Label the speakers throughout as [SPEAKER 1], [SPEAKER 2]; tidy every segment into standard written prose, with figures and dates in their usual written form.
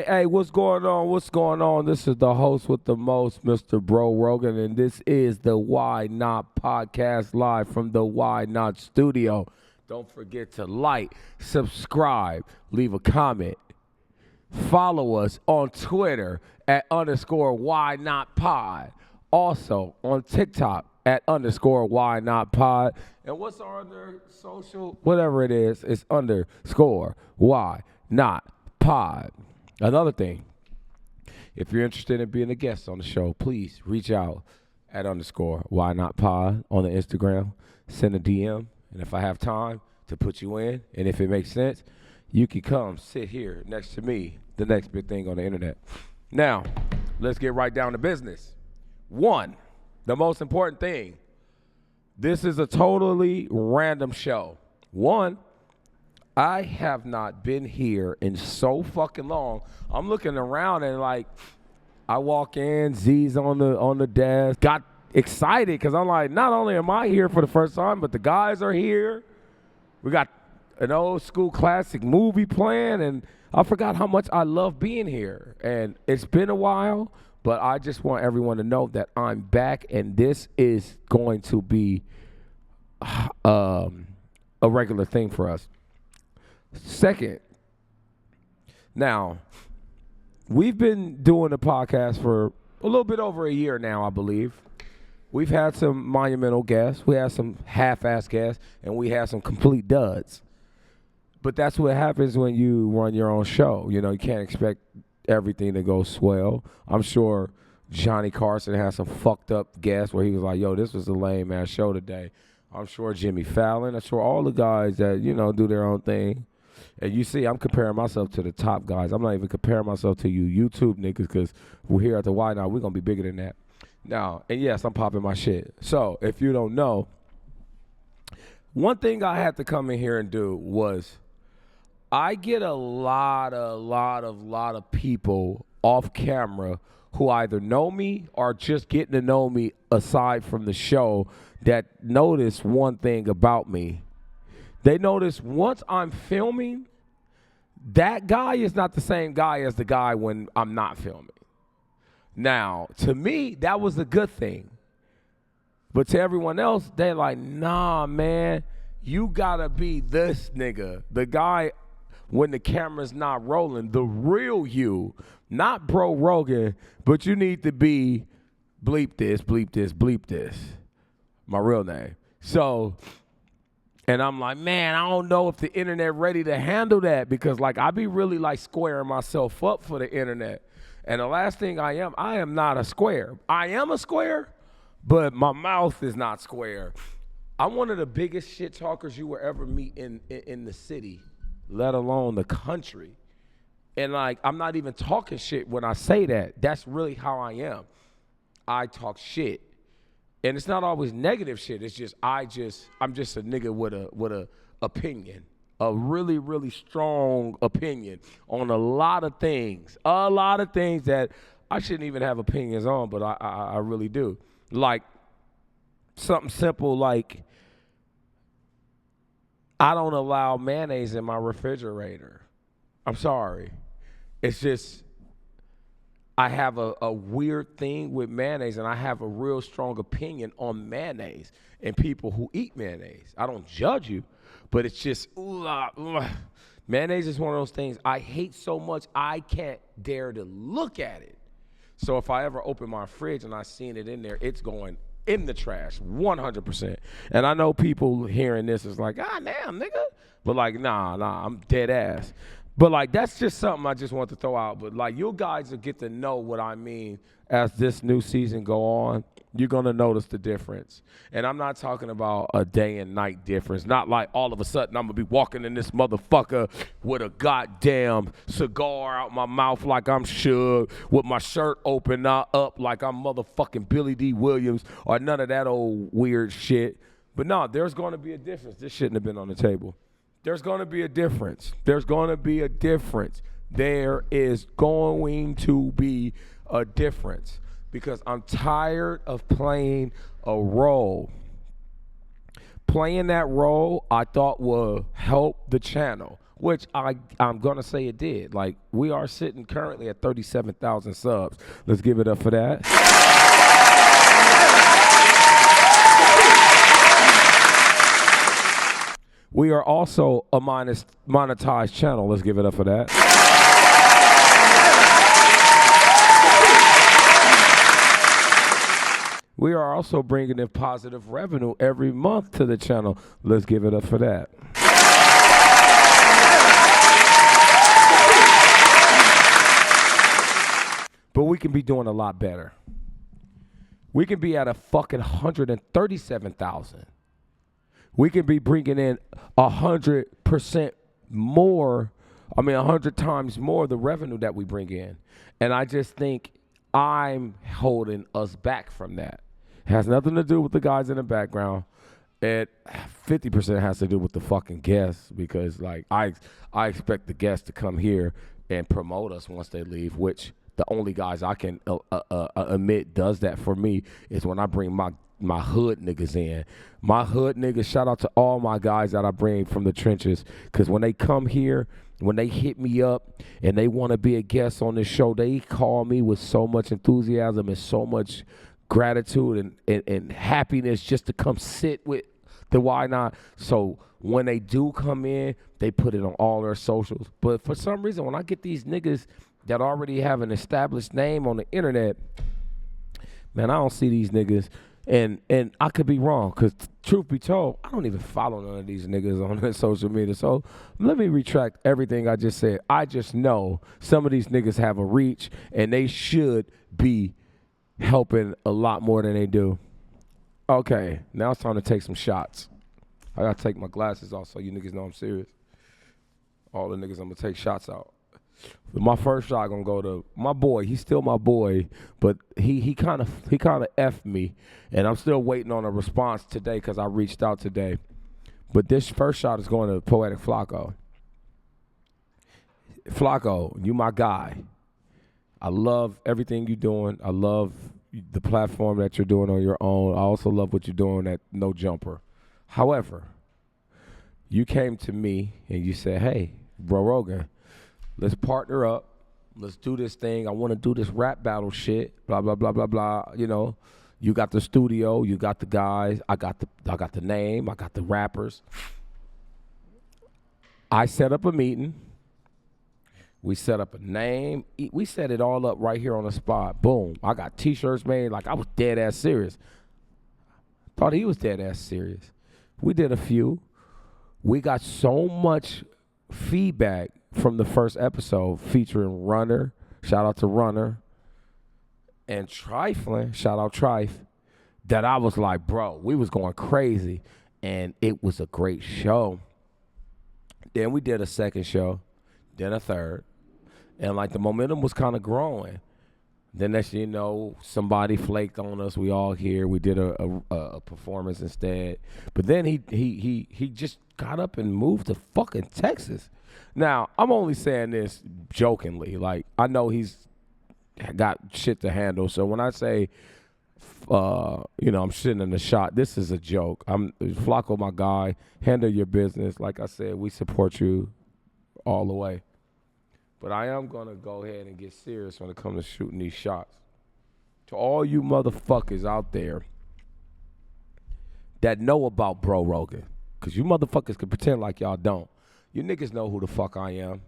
[SPEAKER 1] Hey, what's going on? What's going on? This is the host with the most, Mr. Bro Rogan, and this is the Why Not podcast live from the Why Not studio. Don't forget to like, subscribe, leave a comment. Follow us on Twitter at _Why Not Pod. Also on TikTok at _Why Not Pod. And what's our other social? Whatever it is, it's _Why Not Pod. Another thing, if you're interested in being a guest on the show, please reach out at _Why Not Pod on the Instagram. Send a DM, and if I have time to put you in, and if it makes sense, you can come sit here next to me, the next big thing on the internet. Now, let's get right down to business. One, the most important thing, this is a totally random show. One, I have not been here in so fucking long. I'm looking around and like, I walk in, Z's on the desk. Got excited because I'm like, not only am I here for the first time, but the guys are here. We got an old school classic movie playing, and I forgot how much I love being here. And it's been a while, but I just want everyone to know that I'm back, and this is going to be a regular thing for us. Second, now, we've been doing the podcast for a little bit over a year now, I believe. We've had some monumental guests. We had some half-ass guests, and we had some complete duds. But that's what happens when you run your own show. You know, you can't expect everything to go swell. I'm sure Johnny Carson had some fucked up guests where he was like, yo, this was a lame-ass show today. I'm sure Jimmy Fallon. I'm sure all the guys that, you know, do their own thing. And you see, I'm comparing myself to the top guys. I'm not even comparing myself to you YouTube niggas because we're here at the Why Not. We're going to be bigger than that. Now, and yes, I'm popping my shit. So, if you don't know, one thing I had to come in here and do was I get a lot of people off camera who either know me or just getting to know me aside from the show that notice one thing about me. They notice once I'm filming, that guy is not the same guy as the guy when I'm not filming. Now, to me, that was a good thing. But to everyone else, they're like, nah, man, you gotta be this nigga. The guy when the camera's not rolling, the real you, not Bro Rogan, but you need to be bleep this, bleep this, bleep this. My real name. So, and I'm like, man, I don't know if the internet ready to handle that because like I be really like squaring myself up for the internet. And the last thing I am not a square. I am a square, but my mouth is not square. I'm one of the biggest shit talkers you will ever meet in the city, let alone the country. And like, I'm not even talking shit when I say that. That's really how I am. I talk shit. And it's not always negative shit. It's just I'm just a nigga with a opinion. A really, really strong opinion on a lot of things. A lot of things that I shouldn't even have opinions on, but I really do. Like something simple like I don't allow mayonnaise in my refrigerator. I'm sorry. It's just I have a weird thing with mayonnaise, and I have a real strong opinion on mayonnaise and people who eat mayonnaise. I don't judge you, but it's just, mayonnaise is one of those things I hate so much I can't dare to look at it. So if I ever open my fridge and I seen it in there, it's going in the trash, 100%. And I know people hearing this is like, ah, damn, nigga. But like, nah, I'm dead ass. But like, that's just something I just want to throw out. But like, you guys will get to know what I mean as this new season go on. You're going to notice the difference. And I'm not talking about a day and night difference. Not like all of a sudden I'm going to be walking in this motherfucker with a goddamn cigar out my mouth like I'm Suge, with my shirt open up like I'm motherfucking Billy D. Williams, or none of that old weird shit. But no, there's going to be a difference. This shouldn't have been on the table. There's going to be a difference. There's going to be a difference. There is going to be a difference because I'm tired of playing a role. Playing that role I thought would help the channel. which I'm going to say it did. Like, we are sitting currently at 37,000 subs. Let's give it up for that. We are also a monetized channel. Let's give it up for that. We are also bringing in positive revenue every month to the channel. Let's give it up for that. But we can be doing a lot better. We can be at a fucking 137,000. We can be bringing in 100% more. 100 times more the revenue that we bring in. And I just think I'm holding us back from that. It has nothing to do with the guys in the background. It 50% has to do with the fucking guests, because like I expect the guests to come here and promote us once they leave, which the only guys I can admit does that for me is when I bring my hood niggas in. My hood niggas, shout out to all my guys that I bring from the trenches, because when they come here, when they hit me up and they want to be a guest on this show, they call me with so much enthusiasm and so much gratitude and happiness just to come sit with the Why Not. So when they do come in, they put it on all their socials. But for some reason, when I get these niggas that already have an established name on the internet, man, I don't see these niggas. And I could be wrong, because truth be told, I don't even follow none of these niggas on their social media. So let me retract everything I just said. I just know some of these niggas have a reach, and they should be helping a lot more than they do. Okay, now it's time to take some shots. I got to take my glasses off so you niggas know I'm serious. All the niggas, I'm going to take shots out. My first shot gonna go to my boy. He's still my boy, but he kind of effed me, and I'm still waiting on a response today because I reached out today. But this first shot is going to Poetic Flacco. Flacco, you my guy. I love everything you're doing. I love the platform that you're doing on your own. I also love what you're doing at No Jumper. However, you came to me and you said, "Hey, Bro Rogan, let's partner up. Let's do this thing. I want to do this rap battle shit. Blah blah blah blah blah. You know, you got the studio, you got the guys. I got the name. I got the rappers." I set up a meeting. We set up a name. We set it all up right here on the spot. Boom. I got T-shirts made. Like, I was dead ass serious. Thought he was dead ass serious. We did a few. We got so much feedback from the first episode featuring Runner, shout out to Runner, and Trifling, shout out Trife, that I was like, bro, we was going crazy, and it was a great show. Then we did a second show, then a third, and like the momentum was kind of growing. Then next thing you know, somebody flaked on us. We all here. We did a performance instead. But then he just got up and moved to fucking Texas. Now, I'm only saying this jokingly. Like, I know he's got shit to handle. So when I say, I'm sitting in the shot, this is a joke. I'm Flacco, my guy. Handle your business. Like I said, we support you all the way. But I am going to go ahead and get serious when it comes to shooting these shots. To all you motherfuckers out there that know about Bro Rogan, because you motherfuckers can pretend like y'all don't. You niggas know who the fuck I am.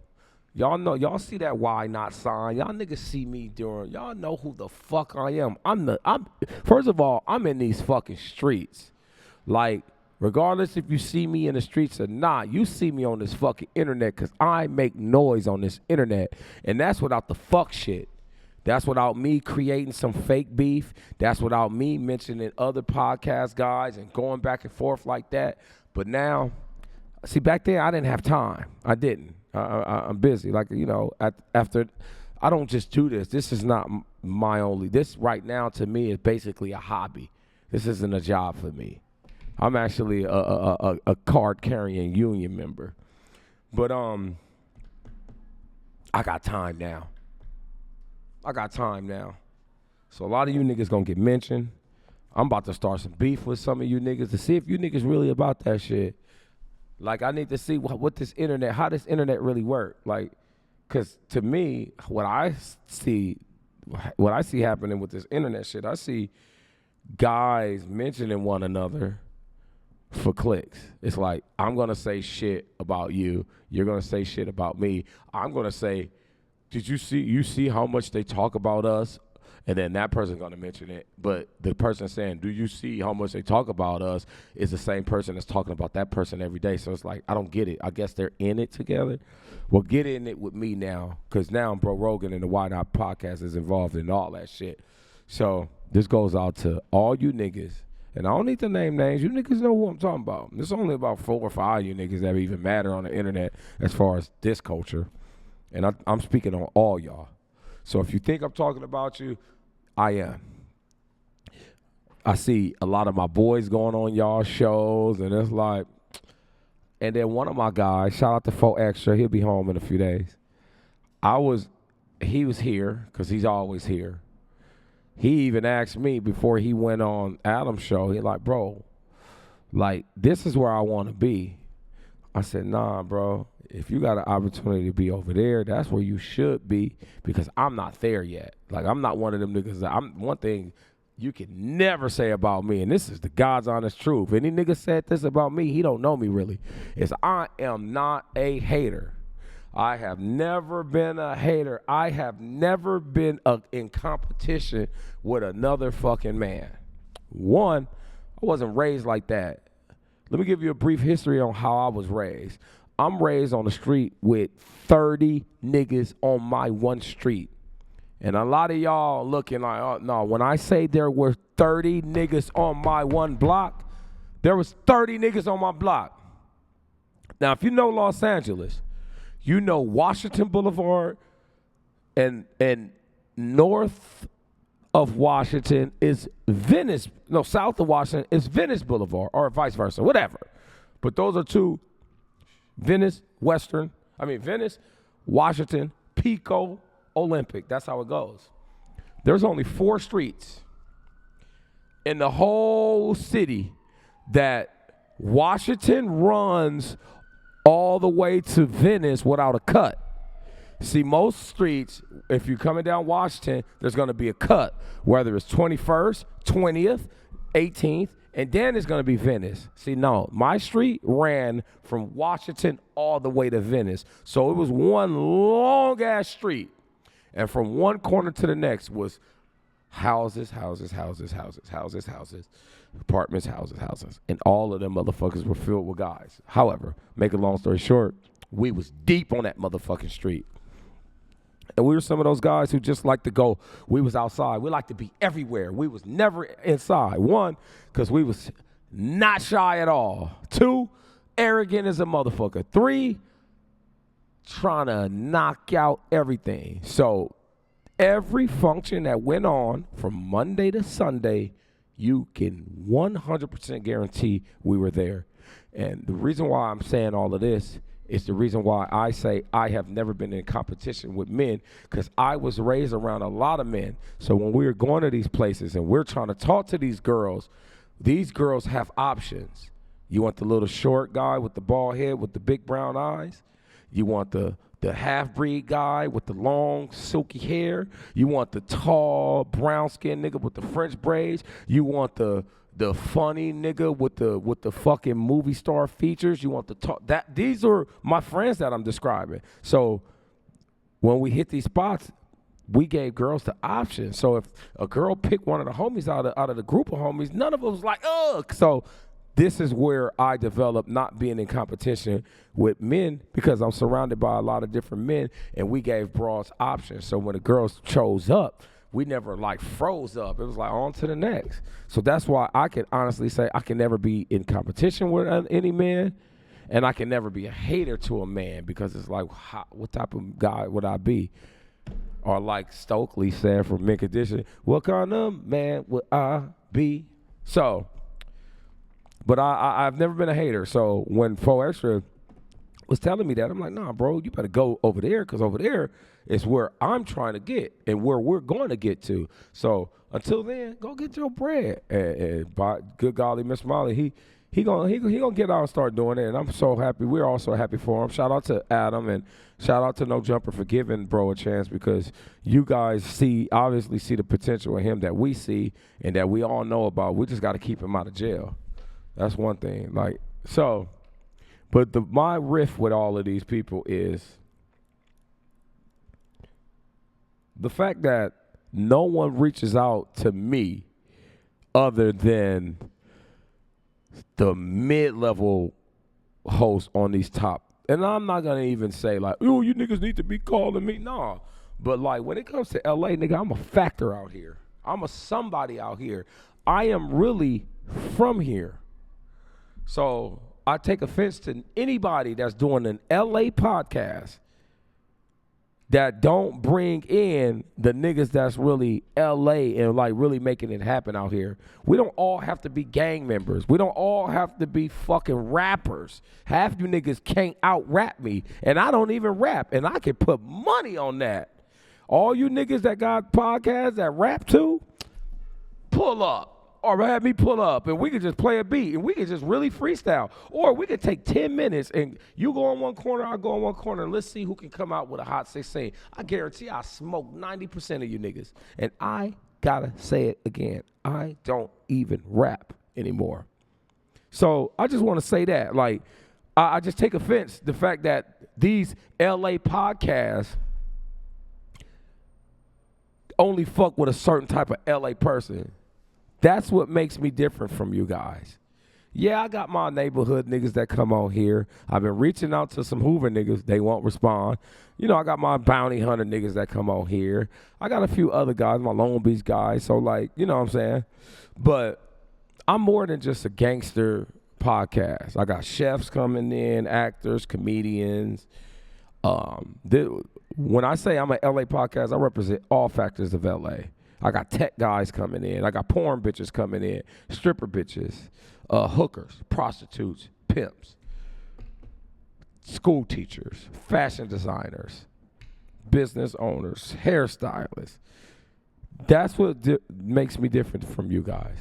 [SPEAKER 1] Y'all know, y'all see that Why Not sign. Y'all niggas see me doing, y'all know who the fuck I am. First of all, I'm in these fucking streets. Like, regardless if you see me in the streets or not, you see me on this fucking internet because I make noise on this internet. And that's without the fuck shit. That's without me creating some fake beef. That's without me mentioning other podcast guys and going back and forth like that. But now, see, back then I didn't have time. I didn't. I'm busy. Like, after, I don't just do this. This is not my only. This right now to me is basically a hobby. This isn't a job for me. I'm actually a card-carrying union member. But I got time now. So a lot of you niggas gonna get mentioned. I'm about to start some beef with some of you niggas to see if you niggas really about that shit. Like, I need to see what this internet, how this internet really work. Like, because to me, what I see happening with this internet shit, I see guys mentioning one another for clicks. It's like, I'm going to say shit about you. You're going to say shit about me. I'm going to say, did you see how much they talk about us? And then that person's going to mention it. But the person saying, do you see how much they talk about us, is the same person that's talking about that person every day. So it's like, I don't get it. I guess they're in it together. Well, get in it with me now, because now Bro Rogan and the Why Not podcast is involved in all that shit. So this goes out to all you niggas. And I don't need to name names. You niggas know who I'm talking about. There's only about 4 or 5 of you niggas that even matter on the internet as far as this culture. And I'm speaking on all y'all. So if you think I'm talking about you, I am. I see a lot of my boys going on y'all shows, and it's like, and then one of my guys, shout out to 4 Extra, he'll be home in a few days. He was here, because he's always here. He even asked me before he went on Adam's show, he like, bro, like, this is where I want to be. I said, nah, bro, if you got an opportunity to be over there, that's where you should be, because I'm not there yet. Like, I'm not one of them niggas. One thing you can never say about me, and this is the God's honest truth. Any nigga said this about me, he don't know me really, is I am not a hater. I have never been a hater. I have never been in competition with another fucking man. One, I wasn't raised like that. Let me give you a brief history on how I was raised. I'm raised on the street with 30 niggas on my one street. And a lot of y'all looking like, oh, no, when I say there were 30 niggas on my one block, there was 30 niggas on my block. Now, if you know Los Angeles, you know Washington Boulevard and north of Washington is Venice. No, south of Washington is Venice Boulevard, or vice versa, whatever. But those are two, Venice, Washington, Pico, Olympic. That's how it goes. There's only 4 streets in the whole city that Washington runs all the way to Venice without a cut. See, most streets, if you're coming down Washington, there's going to be a cut, whether it's 21st, 20th, 18th, and then it's going to be Venice. See, no, my street ran from Washington all the way to Venice. So it was one long-ass street. And from one corner to the next was houses, apartments, houses. And all of them motherfuckers were filled with guys. However, make a long story short, we was deep on that motherfucking street. And we were some of those guys who just like to go, we was outside. We like to be everywhere. We was never inside. 1, because we was not shy at all. 2, arrogant as a motherfucker. 3, trying to knock out everything. So every function that went on from Monday to Sunday, you can 100% guarantee we were there. And the reason why I'm saying all of this is the reason why I say I have never been in competition with men, because I was raised around a lot of men. So when we were going to these places and we're trying to talk to these girls have options. You want the little short guy with the bald head with the big brown eyes? You want the half-breed guy with the long, silky hair? You want the tall, brown-skinned nigga with the French braids? You want the funny nigga with the fucking movie star features? You want these are my friends that I'm describing. So when we hit these spots, we gave girls the option. So if a girl picked one of the homies out of the group of homies, none of them was like, ugh. So this is where I developed not being in competition with men, because I'm surrounded by a lot of different men, and we gave broads options. So when the girls chose up, we never like froze up. It was like on to the next. So that's why I can honestly say I can never be in competition with any man, and I can never be a hater to a man, because it's like, what type of guy would I be? Or like Stokely said from Mint Condition, what kind of man would I be? So, but I've never been a hater. So when 4 Extra was telling me that, I'm like, nah, bro, you better go over there, because over there is where I'm trying to get and where we're going to get to. So until then, go get your bread. And by good golly, Miss Molly, he gonna get out and start doing it, and I'm so happy. We're all so happy for him. Shout out to Adam and shout out to No Jumper for giving bro a chance, because you guys obviously see the potential in him that we see and that we all know about. We just got to keep him out of jail. That's one thing. Like, so, but my riff with all of these people is the fact that no one reaches out to me other than the mid-level hosts on these top. And I'm not going to even say like, oh, you niggas need to be calling me. No. But like when it comes to LA, nigga, I'm a factor out here. I'm a somebody out here. I am really from here. So I take offense to anybody that's doing an LA podcast that don't bring in the niggas that's really LA and like really making it happen out here. We don't all have to be gang members. We don't all have to be fucking rappers. Half you niggas can't out-rap me, and I don't even rap, and I can put money on that. All you niggas that got podcasts that rap too, pull up. Or have me pull up, and we could just play a beat, and we could just really freestyle. Or we could take 10 minutes, and you go in one corner, I go in one corner, and let's see who can come out with a hot 16. I guarantee I smoke 90% of you niggas. And I gotta say it again. I don't even rap anymore. So I just want to say that. Like, I just take offense the fact that these LA podcasts only fuck with a certain type of LA person. That's what makes me different from you guys. Yeah, I got my neighborhood niggas that come on here. I've been reaching out to some Hoover niggas. They won't respond. You know, I got my bounty hunter niggas that come on here. I got a few other guys, my Long Beach guys. So, like, you know what I'm saying? But I'm more than just a gangster podcast. I got chefs coming in, actors, comedians. When I say I'm an LA podcast, I represent all factors of LA. I got tech guys coming in. I got porn bitches coming in, stripper bitches, hookers, prostitutes, pimps, school teachers, fashion designers, business owners, hairstylists. That's what makes me different from you guys.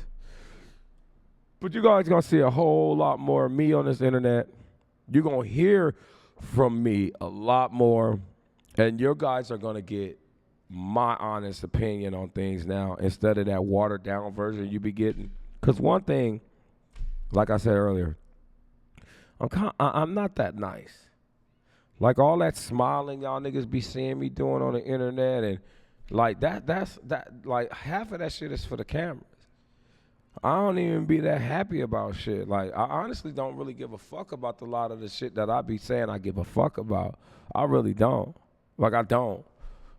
[SPEAKER 1] But you guys going to see a whole lot more of me on this internet. You're going to hear from me a lot more, and your guys are going to get my honest opinion on things now instead of that watered down version you be getting. Because one thing, like I said earlier, I'm not that nice. Like all that smiling y'all niggas be seeing me doing on the internet, and like that's like half of that shit is for the cameras. I don't even be that happy about shit. Like I honestly don't really give a fuck about a lot of the shit that I be saying I give a fuck about. I really don't. Like I don't.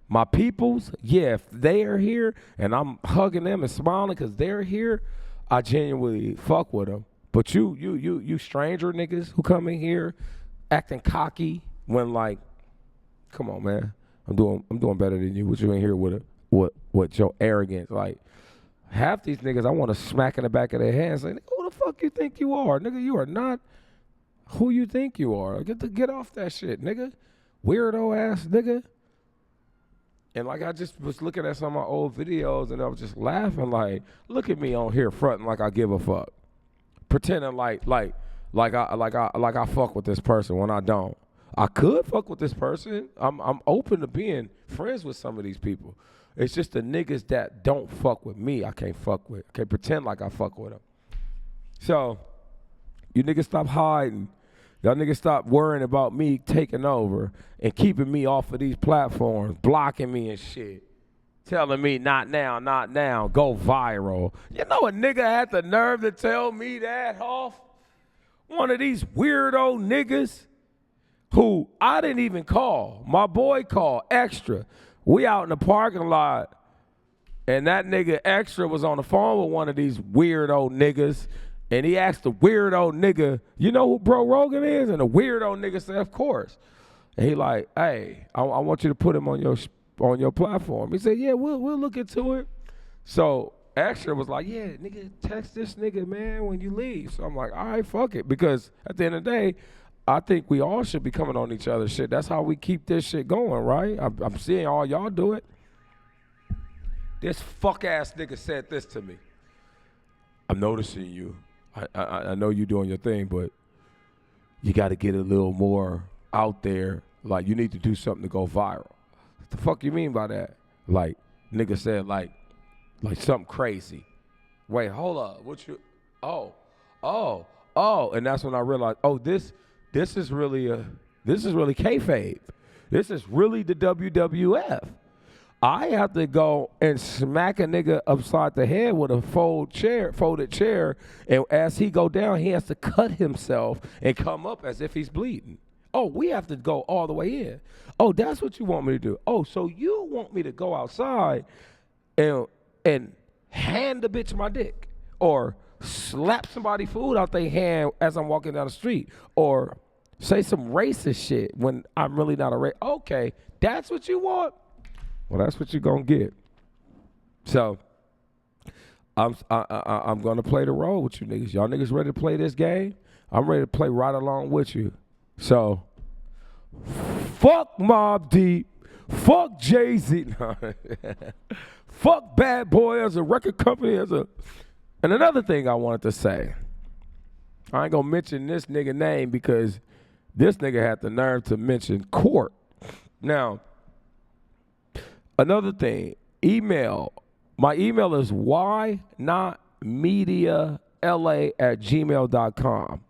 [SPEAKER 1] My peoples, yeah, if they are here and I'm hugging them and smiling because they're here, I genuinely fuck with them. But you stranger niggas who come in here acting cocky when like, come on, man, I'm doing better than you. What you in here with your arrogance? Like half these niggas, I want to smack in the back of their head and say, who the fuck you think you are, nigga? You are not who you think you are. Get off that shit, nigga. Weirdo ass nigga. And like I just was looking at some of my old videos and I was just laughing like, look at me on here fronting like I give a fuck. Pretending like I fuck with this person when I don't. I could fuck with this person. I'm open to being friends with some of these people. It's just the niggas that don't fuck with me I can't fuck with. I can't pretend like I fuck with them. So, you niggas stop hiding. Y'all niggas stop worrying about me taking over and keeping me off of these platforms, blocking me and shit. Telling me, not now, go viral. You know a nigga had the nerve to tell me that, Hoff? One of these weirdo niggas who I didn't even call. My boy called Extra. We out in the parking lot, and that nigga Extra was on the phone with one of these weirdo niggas. And he asked the weirdo nigga, you know who Bro Rogan is? And the weirdo nigga said, of course. And he like, hey, I want you to put him on your platform. He said, yeah, we'll look into it. So Extra was like, yeah, nigga, text this nigga, man, when you leave. So I'm like, all right, fuck it. Because at the end of the day, I think we all should be coming on each other's shit. That's how we keep this shit going, right? I'm seeing all y'all do it. This fuck-ass nigga said this to me. I'm noticing you I know you doing your thing, but you got to get a little more out there. Like, you need to do something to go viral. What the fuck you mean by that? Like, nigga said, like something crazy. Wait, hold up. What you? Oh, and that's when I realized, this is really kayfabe. This is really the WWF. I have to go and smack a nigga upside the head with a folded chair, and as he go down, he has to cut himself and come up as if he's bleeding. Oh, we have to go all the way in. Oh, that's what you want me to do. Oh, so you want me to go outside and hand the bitch my dick, or slap somebody food out their hand as I'm walking down the street, or say some racist shit when I'm really not a racist. Okay, that's what you want? Well, that's what you're gonna get. So I'm gonna play the role with you niggas. Y'all niggas ready to play this game? I'm ready to play right along with you. So fuck Mobb Deep, fuck Jay-Z, fuck Bad Boy as a record company, and another thing I wanted to say. I ain't gonna mention this nigga name because this nigga had the nerve to mention court. Now, another thing, email. My email is whynotmediala@gmail.com.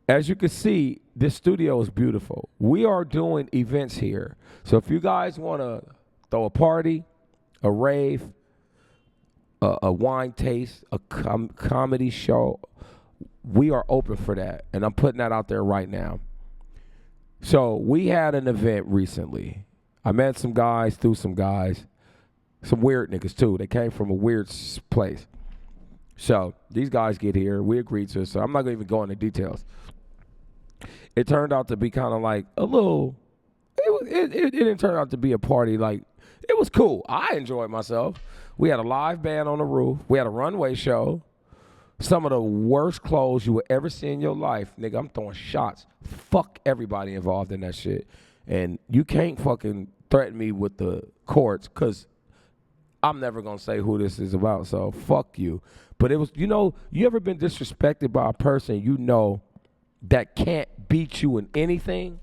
[SPEAKER 1] As you can see, this studio is beautiful. We are doing events here. So if you guys want to throw a party, a rave, a wine taste, a comedy show, we are open for that. And I'm putting that out there right now. So we had an event recently. I met some guys, some weird niggas too. They came from a weird place. So these guys get here. We agreed to it. So I'm not going to even go into details. It turned out to be kind of like a little, it didn't turn out to be a party. Like, it was cool. I enjoyed myself. We had a live band on the roof. We had a runway show. Some of the worst clothes you will ever see in your life. Nigga, I'm throwing shots. Fuck everybody involved in that shit. And you can't fucking threaten me with the courts because I'm never going to say who this is about. So fuck you. But it was, you ever been disrespected by a person you know that can't beat you in anything?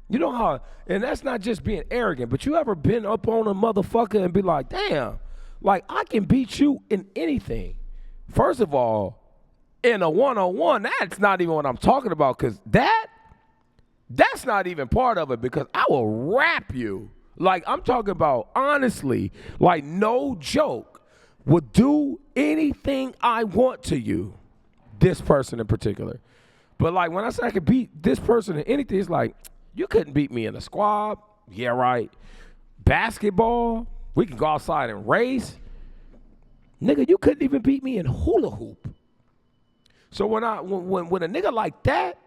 [SPEAKER 1] You know how, and that's not just being arrogant, but you ever been up on a motherfucker and be like, damn, like I can beat you in anything. First of all, in a one-on-one, that's not even what I'm talking about, because that's not even part of it, because I will rap you. Like, I'm talking about, honestly, like, no joke, would do anything I want to you, this person in particular. But, like, when I say I could beat this person in anything, it's like, you couldn't beat me in a squad. Yeah, right. Basketball, we can go outside and race. Nigga, you couldn't even beat me in hula hoop. So when a nigga like that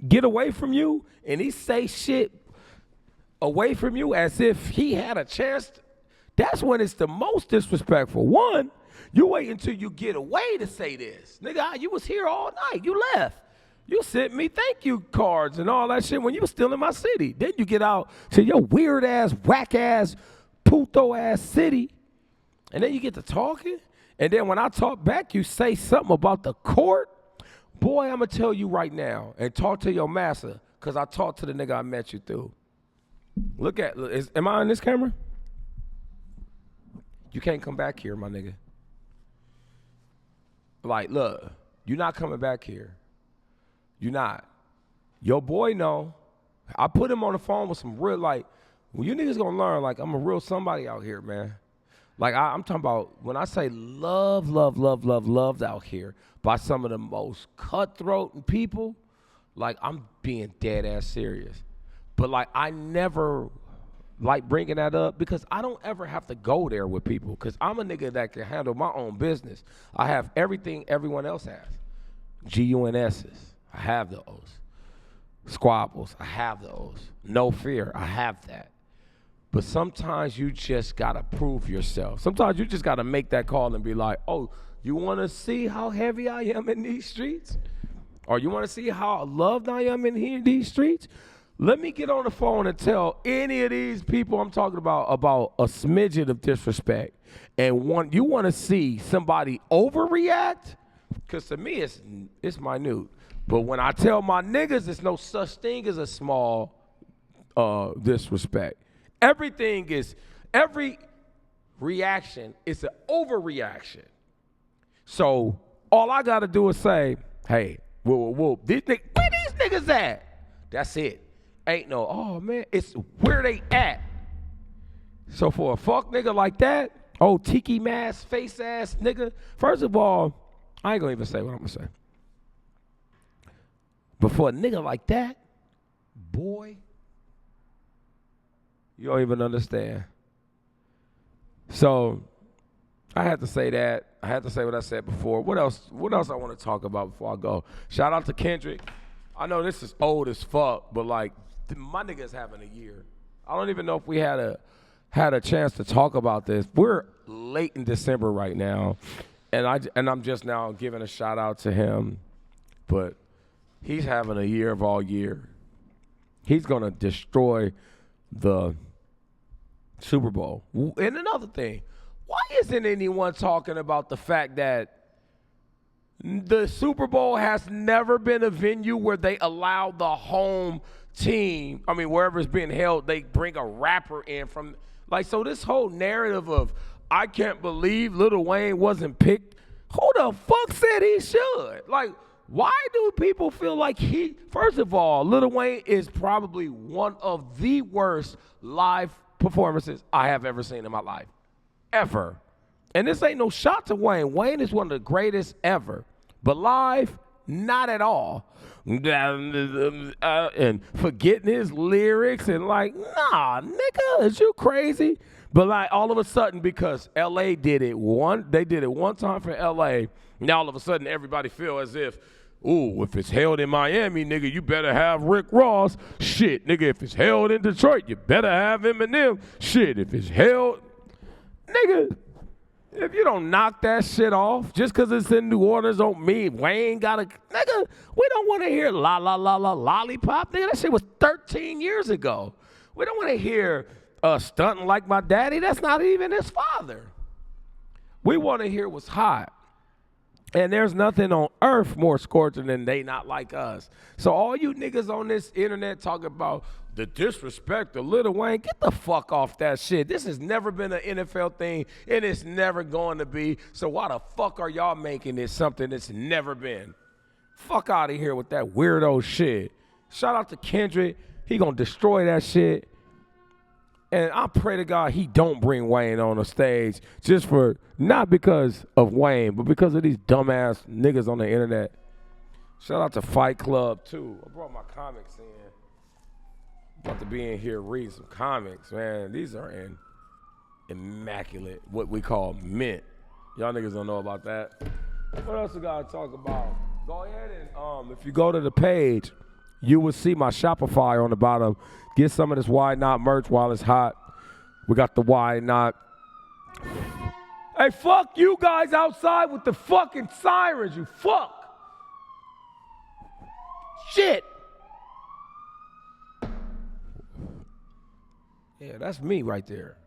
[SPEAKER 1] get away from you and he say shit away from you as if he had a chance, that's when it's the most disrespectful. One, you wait until you get away to say this. Nigga, you was here all night. You left. You sent me thank you cards and all that shit when you was still in my city. Then you get out to your weird ass, whack ass, puto ass city. And then you get to talking. And then when I talk back, you say something about the court. Boy, I'm going to tell you right now and talk to your master, because I talked to the nigga I met you through. Am I on this camera? You can't come back here, my nigga. Like, look, you're not coming back here. You're not. Your boy know. I put him on the phone with some real, like, well, you niggas gonna learn, like, I'm a real somebody out here, man. Like, I'm talking about, when I say loved out here by some of the most cutthroat people, like, I'm being dead ass serious. But, like, I never like bringing that up because I don't ever have to go there with people, because I'm a nigga that can handle my own business. I have everything everyone else has. GUNS's, I have those. Squabbles, I have those. No fear, I have that. But sometimes you just got to prove yourself. Sometimes you just got to make that call and be like, oh, you want to see how heavy I am in these streets? Or you want to see how loved I am in these streets? Let me get on the phone and tell any of these people I'm talking about a smidgen of disrespect. And you want to see somebody overreact? Because to me, it's minute. But when I tell my niggas, there's no such thing as a small disrespect. Every reaction is an overreaction. So all I got to do is say, hey, whoa, where these niggas at? That's it. Ain't no, oh, man, it's where they at. So for a fuck nigga like that, tiki mask, face ass nigga, first of all, I ain't gonna even say what I'm gonna say. But for a nigga like that, boy, you don't even understand. So I had to say that. I had to say what I said before. What else I want to talk about before I go? Shout out to Kendrick. I know this is old as fuck, but like my nigga's having a year. I don't even know if we had a chance to talk about this. We're late in December right now, and I'm just now giving a shout out to him, but he's having a year of all year. He's gonna destroy the Super Bowl. And another thing, why isn't anyone talking about the fact that the Super Bowl has never been a venue where they allow the home team, wherever it's being held, they bring a rapper in from, like, so this whole narrative of, I can't believe Lil Wayne wasn't picked. Who the fuck said he should? Like, why do people feel like first of all, Lil Wayne is probably one of the worst live performances I have ever seen in my life. Ever. And this ain't no shot to Wayne. Wayne is one of the greatest ever. But live, not at all. And forgetting his lyrics and like, nah, nigga, is you crazy? But like all of a sudden, because LA did it they did it one time for LA, now all of a sudden everybody feel as if, ooh, if it's held in Miami, nigga, you better have Rick Ross. Shit, nigga, if it's held in Detroit, you better have Eminem. Shit, if it's held, nigga, if you don't knock that shit off, just because it's in New Orleans don't mean Wayne got a, nigga, we don't want to hear la, la, la, la, lollipop, nigga. That shit was 13 years ago. We don't want to hear stunting like my daddy. That's not even his father. We want to hear what's hot. And there's nothing on earth more scorching than they not like us. So all you niggas on this internet talking about the disrespect of Lil Wayne, get the fuck off that shit. This has never been an NFL thing, and it's never going to be. So why the fuck are y'all making it something that's never been? Fuck out of here with that weirdo shit. Shout out to Kendrick. He gonna destroy that shit. And I pray to God he don't bring Wayne on the stage just for, not because of Wayne, but because of these dumbass niggas on the internet. Shout out to Fight Club, too. I brought my comics in. About to be in here reading some comics, man. These are in immaculate, what we call mint. Y'all niggas don't know about that. What else we got to talk about? Go ahead and, if you go to the page, you will see my Shopify on the bottom. Get some of this Why Not merch while it's hot. We got the Why Not. Hey, fuck you guys outside with the fucking sirens, you fuck. Shit. Yeah, that's me right there.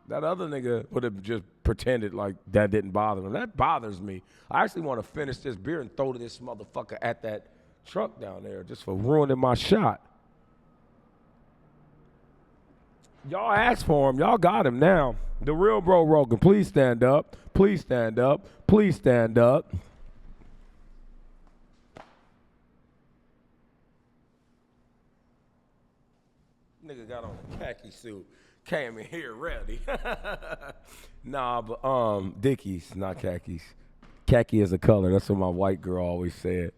[SPEAKER 1] That other nigga would have just pretended like that didn't bother him. That bothers me. I actually want to finish this beer and throw this motherfucker at that truck down there just for ruining my shot. Y'all asked for him. Y'all got him now. The real Bro Rogan. Please stand up. Please stand up. Please stand up. Nigga got on a khaki suit. Came in here ready. Nah, but Dickies, not khakis. Khaki is a color. That's what my white girl always said.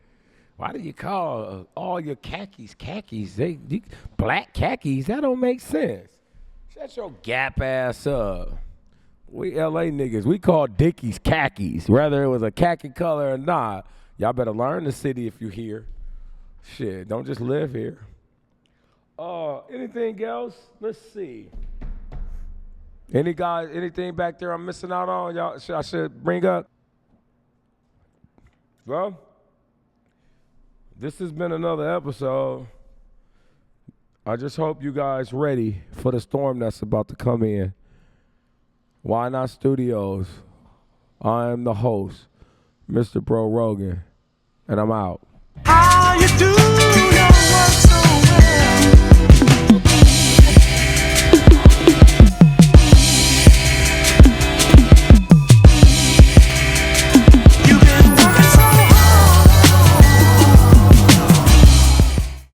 [SPEAKER 1] Why do you call all your khakis khakis? Black khakis? That don't make sense. Shut your gap ass up. We LA niggas, we call Dickies khakis, whether it was a khaki color or not. Y'all better learn the city if you here. Shit, don't just live here. Anything else? Let's see. Anything back there I'm missing out on? Y'all, I should bring up? Well, this has been another episode. I just hope you guys ready for the storm that's about to come in. Why Not Studios? I am the host. Mr. Bro Rogan, and I'm out.
[SPEAKER 2] How you do?